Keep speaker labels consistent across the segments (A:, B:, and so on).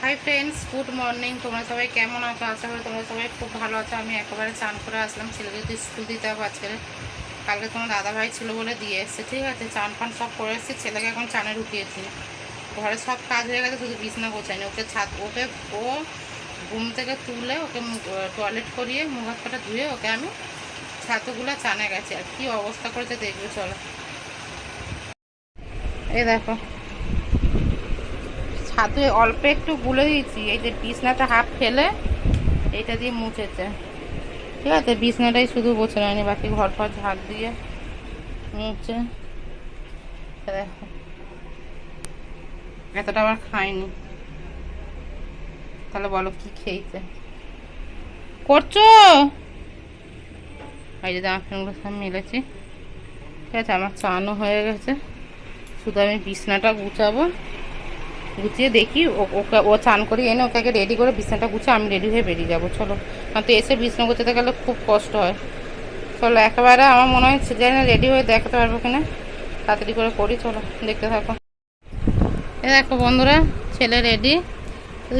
A: Hi friends, good morning. তোমরা সবাই কেমন আছো? আশা করি তোমরা সবাই খুব ভালো আছো। আমি একেবারে চান করে আসলাম, ছেলেকে তো স্কুল দিতে হবে আজকে। কালকে তোমার দাদাভাই ছিল বলে দিয়ে এসছে, ঠিক আছে। চান পান সব করে এসেছি, ছেলেকে এখন চানে ঢুকিয়েছি। ঘরে সব কাজ হয়ে গেছে, শুধু বিছনা গোছায়নি। ওকে ও ঘুম থেকে তুলে ওকে টয়লেট করিয়ে মুখ হাত পাটা ধুয়ে ওকে আমি ছাতুগুলো চানে গেছি। আর কি অবস্থা করেছে দেখবে, চলো। এই দেখো, ছাতু অল্প একটু গুলে দিয়েছি। এই যে বিছনাটা হাফ ফেলে এইটা দিয়ে মুছেছে, ঠিক আছে। বিছনাটাই শুধু গোছে নেয়নি, বাকি ঘর ফর ঝাড় দিয়ে মুছে। দেখো, এতটা আবার খাইনি। তাহলে বলো কি খেয়েছে করছো। এই যে জামা প্যান্টগুলো সব মেলেছি, ঠিক আছে। আমার চানও হয়ে গেছে, শুধু আমি বিছনাটা গুছাবো। গুছিয়ে দেখি ওকে ও চান করে এনে ওকে রেডি করে বিছনাটা গুছিয়ে আমি রেডি হয়ে বেরিয়ে যাবো, চলো। কারণ তো এসে বিছনা গুছাতে গেলে খুব কষ্ট হয়। চলো, একেবারে আমার মনে হয় জানি না রেডি হয়ে দেখাতে পারবো কিনা। তাড়াতাড়ি করে করি, চলো দেখতে থাকো। এ দেখো বন্ধুরা, ছেলে রেডি।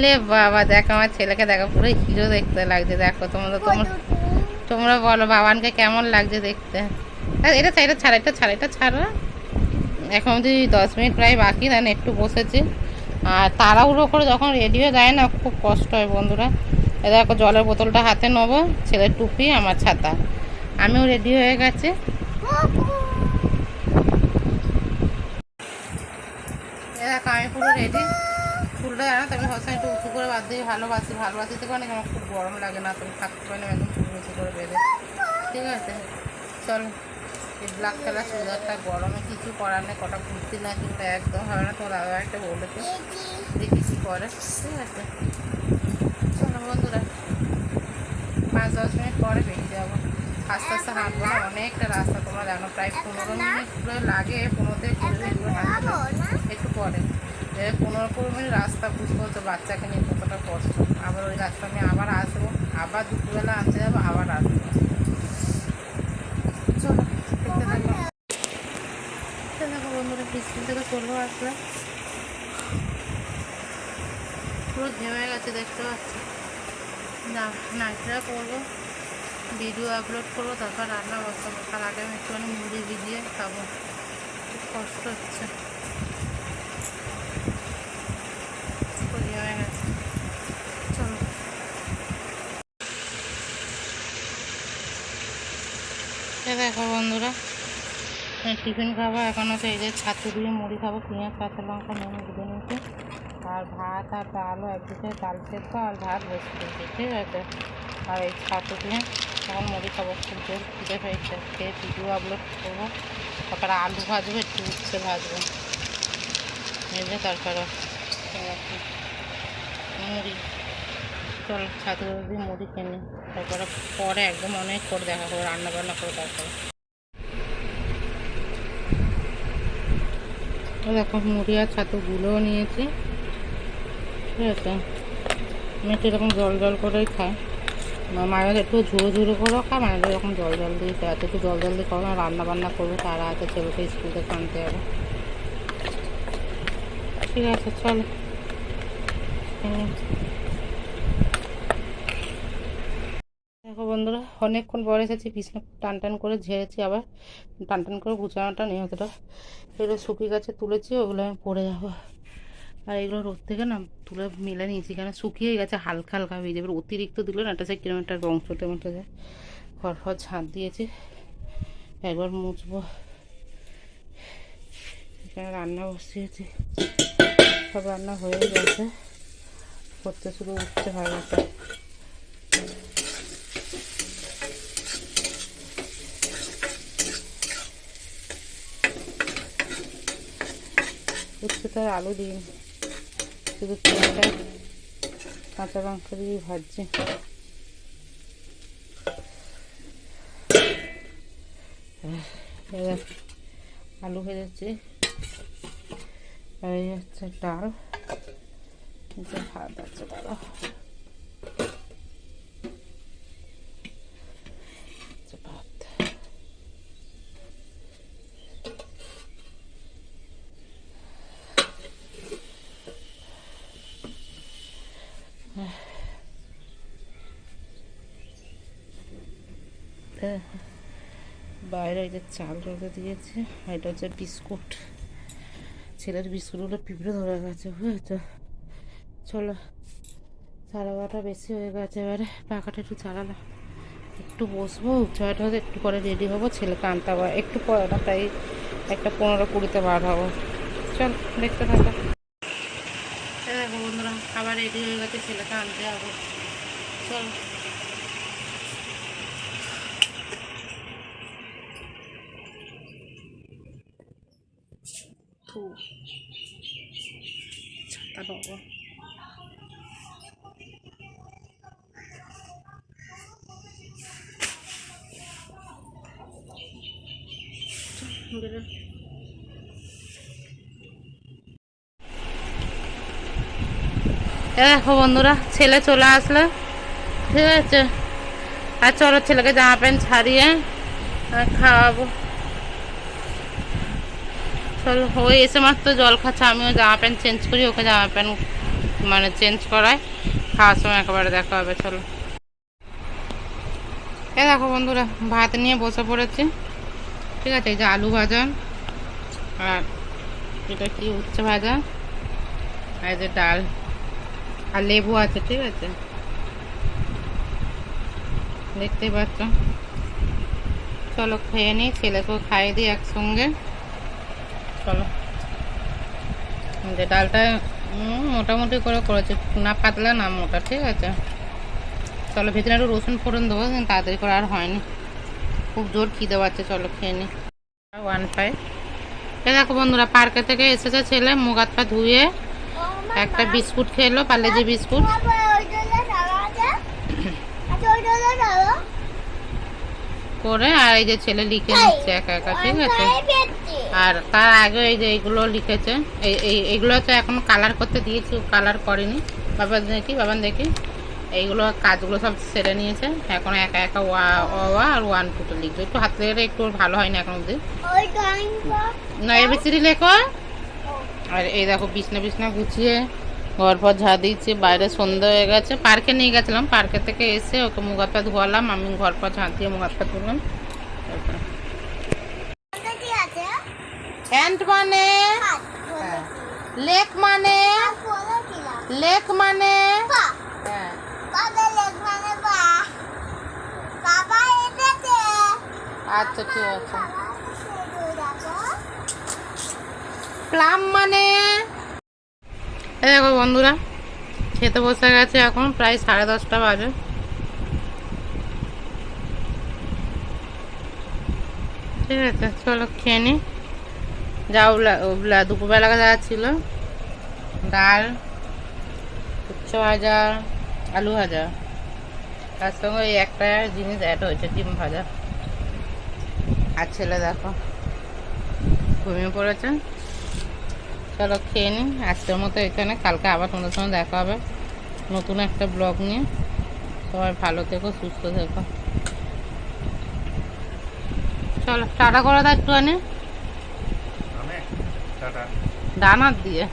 A: লে বাবা, দেখো আমার ছেলেকে, দেখো পুরো হিরো দেখতে লাগছে। দেখো তোমরা বলো বাবানকে কেমন লাগছে দেখতে। এটা ছাড়া এখন যদি 10 মিনিট প্রায় বাকি, দেন একটু বসেছি। আর তাড়াহুড়ো করে যখন রেডি হয়ে যায় না, খুব কষ্ট হয় বন্ধুরা। এ দেখো, জলের বোতলটা হাতে নেবো, ছেলের টুপি, আমার ছাতা। আমিও রেডি হয়ে গেছি। এ দেখো, আমি পুরো রেডি। ফুলটা জানো তো, আমি সবসময় একটু উঁচু করে বাদ দিয়ে ভালোবাসিতে পারি না। আমার খুব গরম লাগে না, তুমি থাকতে পারি না একদম চুল উঁচু করে বেঁধে, ঠিক আছে। চল, এই ব্ল্যাক কালার চুড়িদারটা গরমে কিছু করার নেই, কটা কুর্তি না কিনলে একদম হবে না। তোমার দাদা একটা বলেছে, দেখি কী করে, ঠিক আছে। চলো বন্ধুরা, 5-10 মিনিট পরে বেরিয়ে যাবো। আস্তে আস্তে হাঁটবো না, অনেকটা রাস্তা, তোমরা জানো। প্রায় 15 মিনিট লাগে, 15 থেকে 20 মিনিট হাঁটতে। একটু পরে 15-20 মিনিট রাস্তা, বুঝবো তো বাচ্চাকে নিয়ে কতটা কষ্ট। আবার ওই রাস্তা আমি আবার আসবো, আবার দুপুরবেলা আনতে যাবো, আবার আসবো। চলো দেখতে থাকো। দেখো বন্ধুরা, স্কুল থেকে চলেও আসলাম, পুরো ঘেমে গেছে দেখতে পাচ্ছি। না, নাইটটা করবো, ভিডিও আপলোড করবো, তারপর রান্না বসাবো। তার আগে আমি একটুখানি মুড়ি ভিজিয়ে খাবো, খুব কষ্ট হচ্ছে, খুব ঘেমে গেছে। চলো, দেখো বন্ধুরা, টিফিন খাবো এখন হচ্ছে এই যে ছাতু দিয়ে মুড়ি খাবো, পেঁয়াজ কাঁচা লঙ্কা নুন দিয়ে নিয়েছি। আর ভাত আর ডালও একদিকে, ডাল সেদ্ধ আর ভাত বসে দিয়েছি, ঠিক আছে। আর এই ছাতু দিয়ে তখন মুড়ি খাবো, খুব জোর খিদে পেয়েছে। খেয়ে ভিডিও আপলোড করবো, তারপরে আলু ভাজবো, একটু উচ্ছে ভাজবো, ভেজে তারপরে মুড়ি। চল, ছাতু দিয়ে মুড়ি কিনে তারপরে পরে একদম অনেক করে দেখা করবো, রান্না বান্না করে তারপরে। দেখো, মুড়ি আর ছাতু গুঁড়োও নিয়েছি, ঠিক আছে। আমি একটু এরকম জল জল করেই খাই, মাঝে একটু ঝুড়ো ঝুড়ো করেও খাই, মাঝে এরকম জল জল দিয়ে খাই। একটু জল জল দিয়ে খাবো না, রান্না বান্না করবো, তারা আছে ছেলেকে স্কুল থেকে আনতে হবে, ঠিক আছে। চলো, দেখো বন্ধুরা, অনেকক্ষণ পরে এসেছি, বিছনা টান টান করে ঝেড়েছি, আবার টান টান করে গুছানোটা নেই অতটা। এগুলো শুকিয়ে গেছে, তুলেছি, ওগুলো আমি পরে যাবো। আর এগুলো রোদ থেকে না তুলে মেলে নিয়েছি, কেন শুকিয়ে গেছে, হালকা হালকা হয়ে যাবে। অতিরিক্ত দিলে না, এটা সে কিরকম একটা রং চটে মতো যায়। ঘর ফর ঝাঁট দিয়েছি, একবার মুছবো। এখানে রান্না বসিয়েছি, সব রান্না হয়ে গেছে, করতে শুরু উঠতে হয় না। উচ্ছে তো আর আলু দিই, শুধু পেঁয়াজটা কাঁচা লঙ্কা দিয়ে ভাজছি। আলু ভেজেছি, আর এই হচ্ছে ডাল, ভাত আছে, দাদা ভাত। বাইরে এই যে চাল রোদে দিয়েছে, এটা হচ্ছে বিস্কুট। ছেলের বিস্কুটগুলো পিঁপড়ে ধরে গেছে, বুঝেছো। চলো, 12:30 বেশি হয়ে গেছে, এবারে পাখাটা একটু চালালাম, একটু বসবো, ছয়টা হতে একটু পরে রেডি হবো, ছেলেকে আনতে হবে একটু পরে না, তাই একটা 15-20 বার হবো। চল দেখতে থাকো। দেখো বন্ধুরা, আবার রেডি হয়ে গেছে, ছেলেকে আনতে হবে। চলো। ছাতা নেবো। দেখো বন্ধুরা, ছেলে চলে আসলো, ঠিক আছে। আর চলো ছেলেকে জামা প্যান্ট ছাড়িয়ে খাওয়াবো। চলো, ওই এসে মাত্র জল খাচ্ছে, আমিও জামা প্যান্ট চেঞ্জ করি, ওকে জামা প্যান্ট মানে চেঞ্জ করায়, খাওয়ার সময় একেবারে দেখা হবে। চলো। দেখো বন্ধুরা, ভাত নিয়ে বসে পড়েছি, ঠিক আছে। এই যে আলু ভাজা, আর এটা কি উচ্ছে ভাজা, আর এই যে ডাল, আর লেবু আছে, ঠিক আছে, দেখতেই পাচ্ছ। চলো খেয়ে নিই, ছেলেকেও খাইয়ে দিই একসঙ্গে। চলো। যে ডালটা মোটামুটি করে করেছি, না পাতলা না মোটা, ঠিক আছে। চলো, ভেতরে একটু রসুন ফোড়ন দেবো, তাড়াতাড়ি করে আর হয়নি, খুব জোর খিদে পাচ্ছে। চলো খেয়ে নিই। 1-5। দেখো বন্ধুরা, পার্কে থেকে এসেছে ছেলে, মুখ হাত পা ধুয়ে একটা বিস্কুট খেলো, পার্লেজি বিস্কুট করে। আর এই যে ছেলে লিখে নিচ্ছে একা একা, ঠিক আছে। আর তার আগে এই যে এইগুলো লিখেছে, এইগুলো তো এখনো কালার করতে দিয়েছি, কালার করেনি। বাবান দেখি এইগুলো কাজগুলো সব সেরে নিয়েছে, এখন একা একা আর 1 2 লিখবে। একটু হাত লেগে একটু ভালো হয়নি এখন অব্দি, না এবিসিডি লেখো। আর এই দেখো বিছনা গুছিয়ে ঘর পর ঝাঁ দিয়েছি, বাইরে সন্ধ্যা হয়ে গেছে। পার্কে নিয়ে গেছিলাম, পার্কে থেকে এসে ওকে মুখ হাত পা ধোয়ালাম, আমি ঘর পর ঝাঁ দিয়ে মুখ হাত পা ধুলাম। হ্যান্ড মানে লেক, মানে লেক মানে আচ্ছা ঠিক আছে। প্লাম মানে, দেখো বন্ধুরা, খেতে বসে গেছে, এখন প্রায় 10:30 বাজে। ঠিক আছে, চলো খেয়ে নি। যাও, দুপুরবেলা যা ছিল, ডাল, উচ্ছে ভাজা, আলু ভাজা, তার সঙ্গে ওই একটা জিনিস অ্যাড হয়েছে, ডিম ভাজা। আর ছেলে দেখো ঘুমিয়ে পড়েছে। চলো খেয়ে নিই, আজকের মতো এখানে, কালকে আবার তোমাদের সঙ্গে দেখা হবে নতুন একটা ব্লগ নিয়ে। সবাই ভালো থেকো, সুস্থ থেকো। চলো টাটা করে দাও একটুখানি, ডানার দিয়ে।